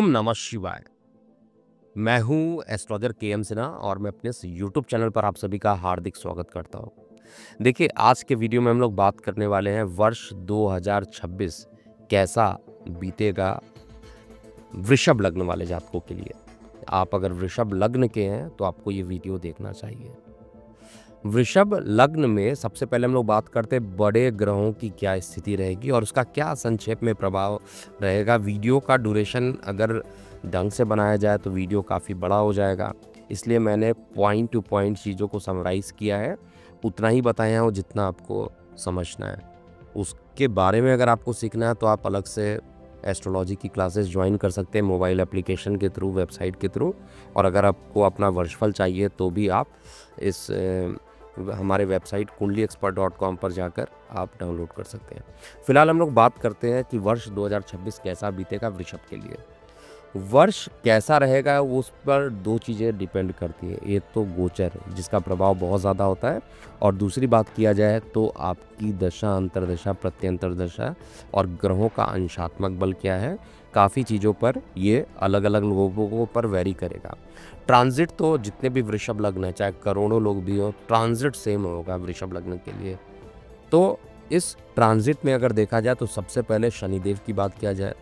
नमः शिवाय। मैं हूं एस्ट्रोलॉजर के.एम. सिन्हा और मैं अपने इस यूट्यूब चैनल पर आप सभी का हार्दिक स्वागत करता हूं। देखिए, आज के वीडियो में हम लोग बात करने वाले हैं वर्ष 2026 कैसा बीतेगा वृषभ लग्न वाले जातकों के लिए। आप अगर वृषभ लग्न के हैं तो आपको ये वीडियो देखना चाहिए। वृषभ लग्न में सबसे पहले हम लोग बात करते हैं बड़े ग्रहों की क्या स्थिति रहेगी और उसका क्या संक्षेप में प्रभाव रहेगा। वीडियो का ड्यूरेशन अगर ढंग से बनाया जाए तो वीडियो काफ़ी बड़ा हो जाएगा, इसलिए मैंने पॉइंट टू पॉइंट चीज़ों को समराइज़ किया है, उतना ही बताया हो जितना आपको समझना है। उसके बारे में अगर आपको सीखना है तो आप अलग से एस्ट्रोलॉजी की क्लासेस ज्वाइन कर सकते हैं मोबाइल एप्लीकेशन के थ्रू, वेबसाइट के थ्रू। और अगर आपको अपना वर्षफल चाहिए तो भी आप इस हमारे वेबसाइट kundliexpert.com पर जाकर आप डाउनलोड कर सकते हैं। फिलहाल हम लोग बात करते हैं कि वर्ष 2026 कैसा बीतेगा वृषभ के लिए। वर्ष कैसा रहेगा उस पर दो चीज़ें डिपेंड करती है। एक तो गोचर जिसका प्रभाव बहुत ज़्यादा होता है, और दूसरी बात किया जाए तो आपकी दशा, अंतर्दशा, प्रत्यंतर दशा और ग्रहों का अंशात्मक बल क्या है। काफ़ी चीज़ों पर ये अलग अलग लोगों पर वेरी करेगा। ट्रांजिट तो जितने भी वृषभ लग्न है, चाहे करोड़ों लोग भी हो, ट्रांजिट सेम होगा वृषभ लग्न के लिए। तो इस ट्रांजिट में अगर देखा जाए तो सबसे पहले शनिदेव की बात किया जाए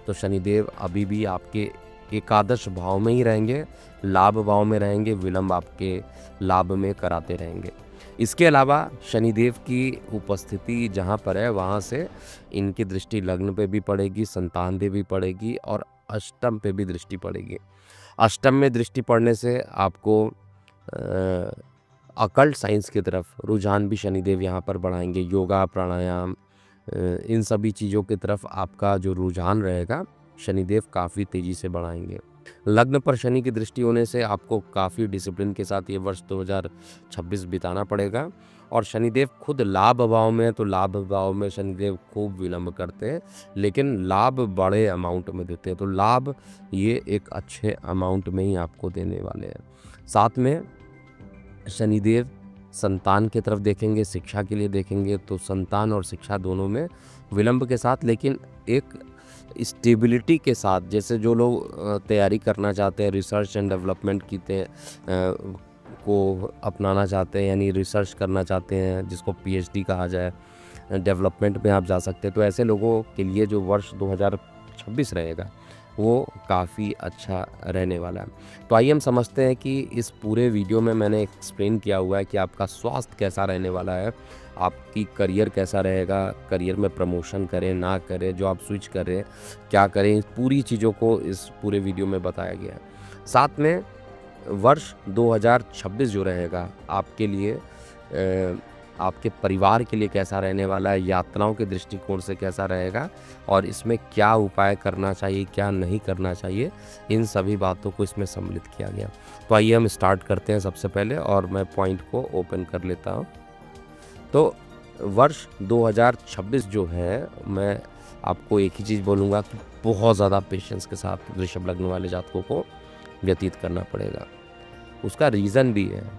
तो शनिदेव अभी भी आपके एकादश भाव में ही रहेंगे, लाभ भाव में रहेंगे, विलंब आपके लाभ में कराते रहेंगे। इसके अलावा शनिदेव की उपस्थिति जहाँ पर है वहाँ से इनकी दृष्टि लग्न पे भी पड़ेगी, संतान पे भी पड़ेगी और अष्टम पे भी दृष्टि पड़ेगी। अष्टम में दृष्टि पड़ने से आपको अकल्ट साइंस की तरफ रुझान भी शनिदेव यहाँ पर बढ़ाएंगे। योगा, प्राणायाम, इन सभी चीज़ों की तरफ आपका जो रुझान रहेगा शनिदेव काफ़ी तेज़ी से बढ़ाएंगे। लग्न पर शनि की दृष्टि होने से आपको काफ़ी डिसिप्लिन के साथ ये वर्ष 2026 बिताना पड़ेगा। और शनिदेव खुद लाभ भाव में है तो लाभ भाव में शनिदेव खूब विलंब करते हैं, लेकिन लाभ बड़े अमाउंट में देते हैं। तो लाभ ये एक अच्छे अमाउंट में ही आपको देने वाले हैं। साथ में शनिदेव संतान की तरफ देखेंगे, शिक्षा के लिए देखेंगे तो संतान और शिक्षा दोनों में विलंब के साथ, लेकिन एक स्टेबिलिटी के साथ। जैसे जो लोग तैयारी करना चाहते हैं, रिसर्च एंड डेवलपमेंट की को अपनाना चाहते हैं, यानी रिसर्च करना चाहते हैं जिसको पीएचडी कहा जाए, डेवलपमेंट में आप जा सकते हैं। तो ऐसे लोगों के लिए जो वर्ष 2026 रहेगा वो काफ़ी अच्छा रहने वाला है। तो आइए हम समझते हैं कि इस पूरे वीडियो में मैंने एक्सप्लेन किया हुआ है कि आपका स्वास्थ्य कैसा रहने वाला है, आपकी करियर कैसा रहेगा, करियर में प्रमोशन करें ना करें, जो आप स्विच करें क्या करें, पूरी चीज़ों को इस पूरे वीडियो में बताया गया है। साथ में वर्ष 2026 जो रहेगा आपके लिए, आपके परिवार के लिए कैसा रहने वाला है, यात्राओं के दृष्टिकोण से कैसा रहेगा और इसमें क्या उपाय करना चाहिए, क्या नहीं करना चाहिए, इन सभी बातों को इसमें सम्मिलित किया गया। तो आइए हम स्टार्ट करते हैं सबसे पहले, और मैं पॉइंट को ओपन कर लेता हूँ। तो वर्ष 2026 जो है, मैं आपको एक ही चीज़ बोलूँगा कि बहुत ज़्यादा पेशेंस के साथ वृषभ लग्न वाले जातकों को व्यतीत करना पड़ेगा। उसका रीज़न भी है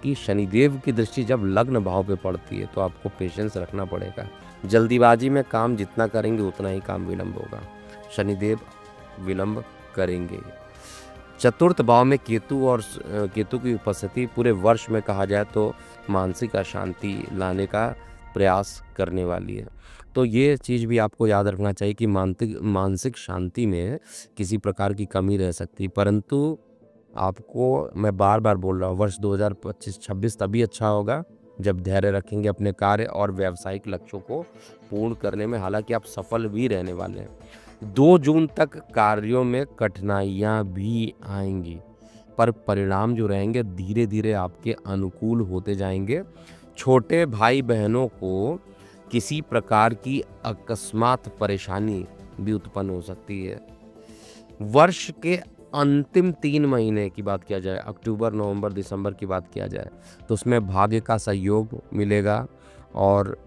कि शनिदेव की दृष्टि जब लग्न भाव पे पड़ती है तो आपको पेशेंस रखना पड़ेगा। जल्दीबाजी में काम जितना करेंगे उतना ही काम विलंब होगा। शनिदेव विलंब करेंगे। चतुर्थ भाव में केतु और केतु की उपस्थिति पूरे वर्ष में कहा जाए तो मानसिक अशांति लाने का प्रयास करने वाली है। तो ये चीज़ भी आपको याद रखना चाहिए कि मानसिक शांति में किसी प्रकार की कमी रह सकती है, परंतु आपको मैं बार बार बोल रहा हूँ, वर्ष 2025-26 तभी अच्छा होगा जब धैर्य रखेंगे अपने कार्य और व्यावसायिक लक्ष्यों को पूर्ण करने में। हालांकि आप सफल भी रहने वाले हैं। 2 जून तक कार्यों में कठिनाइयाँ भी आएंगी, पर परिणाम जो रहेंगे धीरे धीरे आपके अनुकूल होते जाएंगे। छोटे भाई बहनों को किसी प्रकार की अकस्मात परेशानी भी उत्पन्न हो सकती है। वर्ष के अंतिम 3 महीने की बात किया जाए, अक्टूबर, नवंबर, दिसंबर की बात किया जाए तो उसमें भाग्य का सहयोग मिलेगा और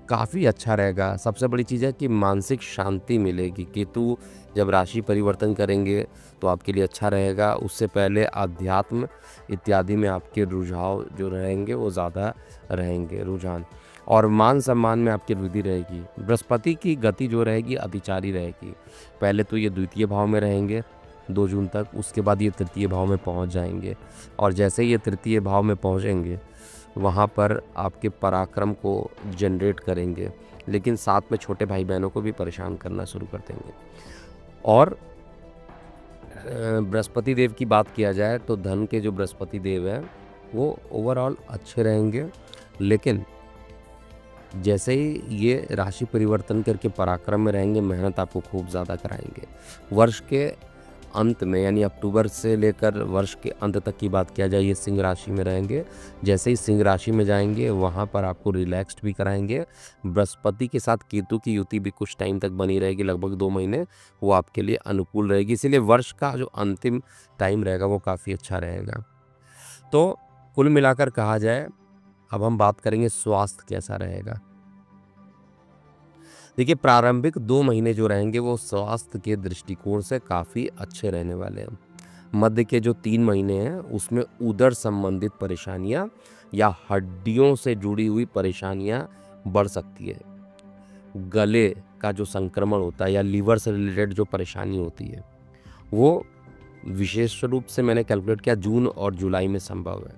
काफ़ी अच्छा रहेगा। सबसे बड़ी चीज़ है कि मानसिक शांति मिलेगी। केतु जब राशि परिवर्तन करेंगे तो आपके लिए अच्छा रहेगा। उससे पहले अध्यात्म इत्यादि में आपके रुझाव जो रहेंगे वो ज़्यादा रहेंगे रुझान, और मान सम्मान में आपकी वृद्धि रहेगी। बृहस्पति की गति जो रहेगी अतिचारी रहेगी। पहले तो ये द्वितीय भाव में रहेंगे 2 जून तक, उसके बाद ये तृतीय भाव में पहुंच जाएंगे, और जैसे ही ये तृतीय भाव में पहुंचेंगे वहाँ पर आपके पराक्रम को जनरेट करेंगे, लेकिन साथ में छोटे भाई बहनों को भी परेशान करना शुरू कर देंगे। और बृहस्पति देव की बात किया जाए तो धन के जो बृहस्पति देव हैं वो ओवरऑल अच्छे रहेंगे, लेकिन जैसे ही ये राशि परिवर्तन करके पराक्रम में रहेंगे, मेहनत आपको खूब ज़्यादा कराएंगे। वर्ष के अंत में यानी अक्टूबर से लेकर वर्ष के अंत तक की बात किया जाए, ये सिंह राशि में रहेंगे। जैसे ही सिंह राशि में जाएंगे वहाँ पर आपको रिलैक्स्ड भी कराएंगे। बृहस्पति के साथ केतु की युति भी कुछ टाइम तक बनी रहेगी, लगभग 2 महीने, वो आपके लिए अनुकूल रहेगी। इसीलिए वर्ष का जो अंतिम टाइम रहेगा वो काफ़ी अच्छा रहेगा। तो कुल मिलाकर कहा जाए, अब हम बात करेंगे स्वास्थ्य कैसा रहेगा। देखिए, प्रारंभिक 2 महीने जो रहेंगे वो स्वास्थ्य के दृष्टिकोण से काफ़ी अच्छे रहने वाले हैं। मध्य के जो 3 महीने हैं उसमें उदर संबंधित परेशानियां या हड्डियों से जुड़ी हुई परेशानियां बढ़ सकती है। गले का जो संक्रमण होता है या लीवर से रिलेटेड जो परेशानी होती है वो विशेष रूप से मैंने कैलकुलेट किया जून और जुलाई में संभव है।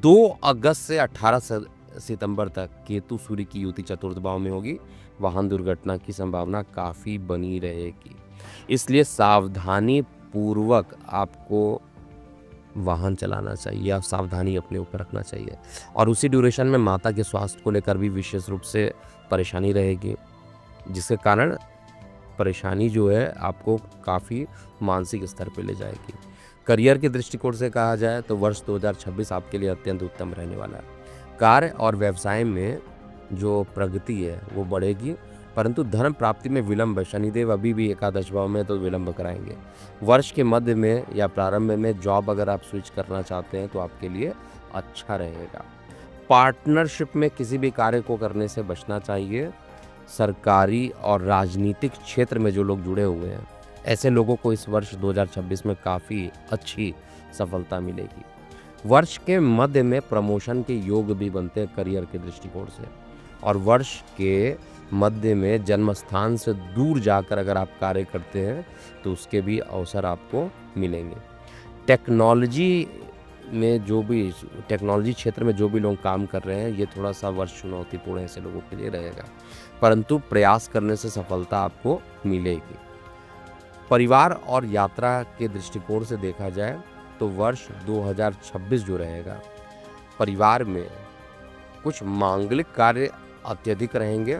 2 अगस्त से 18 सितंबर तक केतु सूर्य की युति चतुर्थ भाव में होगी। वाहन दुर्घटना की संभावना काफ़ी बनी रहेगी, इसलिए सावधानी पूर्वक आपको वाहन चलाना चाहिए, आप सावधानी अपने ऊपर रखना चाहिए। और उसी ड्यूरेशन में माता के स्वास्थ्य को लेकर भी विशेष रूप से परेशानी रहेगी, जिसके कारण परेशानी जो है आपको काफ़ी मानसिक स्तर पर ले जाएगी। करियर के दृष्टिकोण से कहा जाए तो वर्ष 2026 आपके लिए अत्यंत उत्तम रहने वाला है। कार्य और व्यवसाय में जो प्रगति है वो बढ़ेगी, परंतु धन प्राप्ति में विलंब है। शनिदेव अभी भी एकादश भाव में तो विलंब कराएंगे। वर्ष के मध्य में या प्रारंभ में जॉब अगर आप स्विच करना चाहते हैं तो आपके लिए अच्छा रहेगा। पार्टनरशिप में किसी भी कार्य को करने से बचना चाहिए। सरकारी और राजनीतिक क्षेत्र में जो लोग जुड़े हुए हैं ऐसे लोगों को इस वर्ष 2026 में काफ़ी अच्छी सफलता मिलेगी। वर्ष के मध्य में प्रमोशन के योग भी बनते हैं करियर के दृष्टिकोण से, और वर्ष के मध्य में जन्म स्थान से दूर जाकर अगर आप कार्य करते हैं तो उसके भी अवसर आपको मिलेंगे। टेक्नोलॉजी क्षेत्र में जो भी लोग काम कर रहे हैं, ये थोड़ा सा वर्ष चुनौतीपूर्ण ऐसे लोगों के लिए रहेगा, परंतु प्रयास करने से सफलता आपको मिलेगी। परिवार और यात्रा के दृष्टिकोण से देखा जाए तो वर्ष 2026 जो रहेगा, परिवार में कुछ मांगलिक कार्य अत्यधिक रहेंगे।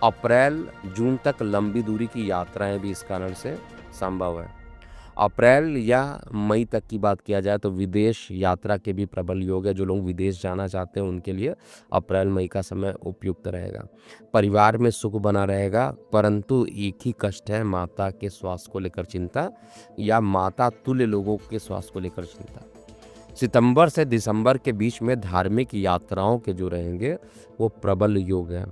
अप्रैल जून तक लंबी दूरी की यात्राएं भी इस कारण से संभव है। अप्रैल या मई तक की बात किया जाए तो विदेश यात्रा के भी प्रबल योग है। जो लोग विदेश जाना चाहते हैं उनके लिए अप्रैल मई का समय उपयुक्त रहेगा। परिवार में सुख बना रहेगा, परंतु एक ही कष्ट है, माता के स्वास्थ्य को लेकर चिंता या माता तुल्य लोगों के स्वास्थ्य को लेकर चिंता। सितंबर से दिसंबर के बीच में धार्मिक यात्राओं के जो रहेंगे वो प्रबल योग है।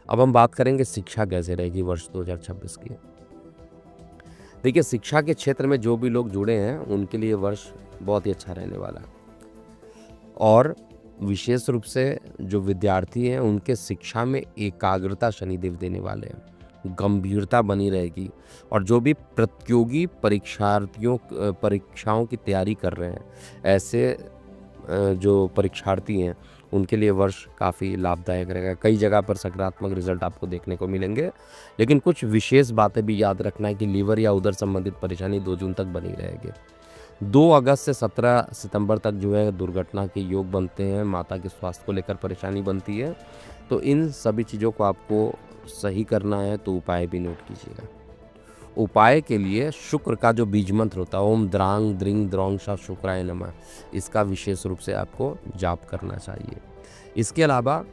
अब हम बात करेंगे शिक्षा कैसे रहेगी वर्ष 2026 की। देखिए, शिक्षा के क्षेत्र में जो भी लोग जुड़े हैं उनके लिए वर्ष बहुत ही अच्छा रहने वाला है, और विशेष रूप से जो विद्यार्थी हैं उनके शिक्षा में एकाग्रता शनिदेव देने वाले हैं, गंभीरता बनी रहेगी। और जो भी प्रतियोगी परीक्षाओं की तैयारी कर रहे हैं, ऐसे जो परीक्षार्थी हैं उनके लिए वर्ष काफ़ी लाभदायक रहेगा। कई जगह पर सकारात्मक रिजल्ट आपको देखने को मिलेंगे, लेकिन कुछ विशेष बातें भी याद रखना है कि लीवर या उदर संबंधित परेशानी 2 जून तक बनी रहेगी। 2 अगस्त से 17 सितंबर तक जो है दुर्घटना के योग बनते हैं, माता के स्वास्थ्य को लेकर परेशानी बनती है। तो इन सभी चीज़ों को आपको सही करना है तो उपाय भी नोट कीजिएगा। उपाय के लिए शुक्र का जो बीज मंत्र होता है, ओम द्रांग द्रिंग द्रोंग शा शुक्राय नमः, इसका विशेष रूप से आपको जाप करना चाहिए। इसके अलावा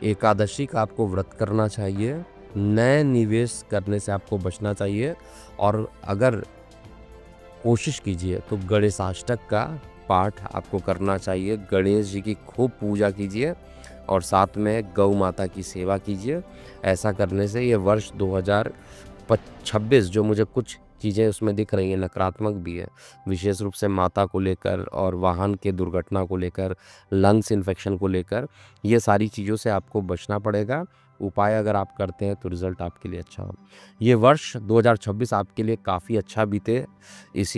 एकादशी का आपको व्रत करना चाहिए। नए निवेश करने से आपको बचना चाहिए, और अगर कोशिश कीजिए तो गणेशाष्टक का पाठ आपको करना चाहिए। गणेश जी की खूब पूजा कीजिए, और साथ में गौ माता की सेवा कीजिए। ऐसा करने से ये वर्ष 2026 जो मुझे कुछ चीज़ें उसमें दिख रही हैं नकारात्मक भी है, विशेष रूप से माता को लेकर और वाहन के दुर्घटना को लेकर, लंग्स इन्फेक्शन को लेकर, ये सारी चीज़ों से आपको बचना पड़ेगा। उपाय अगर आप करते हैं तो रिज़ल्ट आपके लिए अच्छा हो। ये वर्ष 2026 आपके लिए काफ़ी अच्छा बीते, इस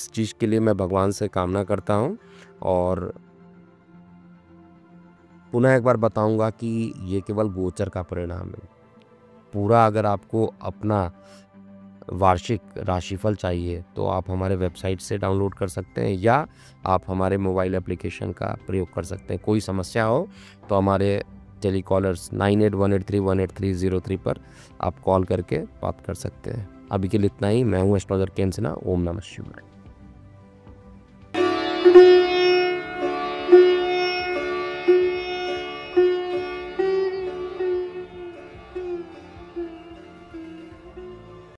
चीज़ के लिए मैं भगवान से कामना करता हूँ। और पुनः एक बार बताऊंगा कि ये केवल गोचर का परिणाम है। पूरा अगर आपको अपना वार्षिक राशिफल चाहिए तो आप हमारे वेबसाइट से डाउनलोड कर सकते हैं या आप हमारे मोबाइल एप्लीकेशन का प्रयोग कर सकते हैं। कोई समस्या हो तो हमारे टेलीकॉलर्स 9818318303 पर आप कॉल करके बात कर सकते हैं। अभी के लिए इतना ही। मैं हूँ एस्ट्रोलॉजर केन सिन्हा। ओम नमः शिवाय।